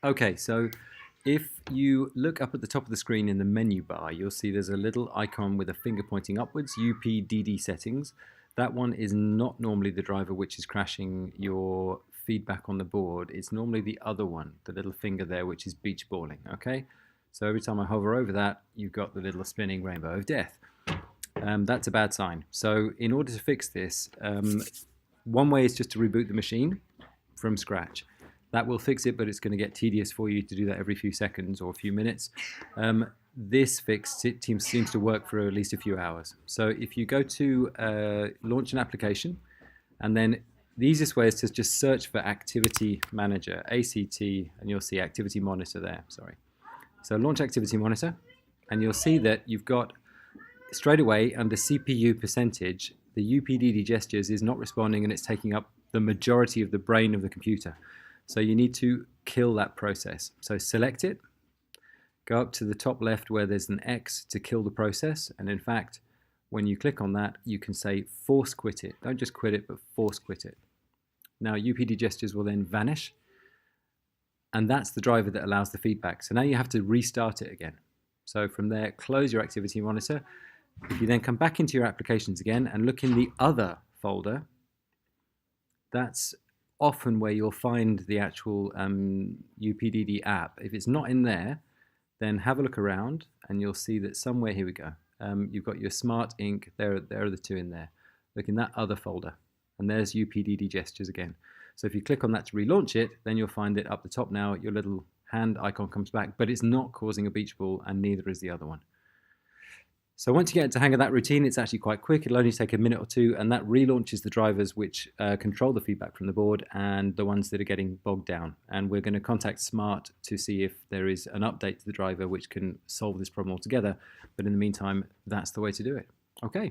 Okay, so if you look up at the top of the screen in the menu bar, you'll see there's a little icon with a finger pointing upwards, UPDD settings. That one is not normally the driver which is crashing your feedback on the board. It's normally the other one, the little finger there, which is beach balling, okay? So every time I hover over that, you've got the little spinning rainbow of death. That's a bad sign. So in order to fix this, one way is just to reboot the machine from scratch. That will fix it, but it's going to get tedious for you to do that every few seconds or a few minutes. This fix seems to work for at least a few hours. So if you go to launch an application, and then the easiest way is to just search for Activity Manager, ACT, and you'll see Activity Monitor there, sorry. So launch Activity Monitor, and you'll see that you've got straight away under CPU percentage, the UPDD gestures is not responding and it's taking up the majority of the brain of the computer. So you need to kill that process. So select it, go up to the top left where there's an X to kill the process. And in fact, when you click on that, you can say force quit it. Don't just quit it, but force quit it. Now UPD gestures will then vanish. And that's the driver that allows the feedback. So now you have to restart it again. So from there, close your activity monitor. If you then come back into your applications again and look in the other folder, that's often where you'll find the actual UPDD app. If it's not in there, then have a look around and you'll see that somewhere, here we go, you've got your Smart Ink, there are the two in there. Look in that other folder, and there's UPDD gestures again. So if you click on that to relaunch it, then you'll find it up the top now, your little hand icon comes back, but it's not causing a beach ball, and neither is the other one. So once you get into the hang of that routine, it's actually quite quick. It'll only take a minute or two, and that relaunches the drivers which control the feedback from the board and the ones that are getting bogged down. And we're going to contact Smart to see if there is an update to the driver which can solve this problem altogether. But in the meantime, that's the way to do it. Okay.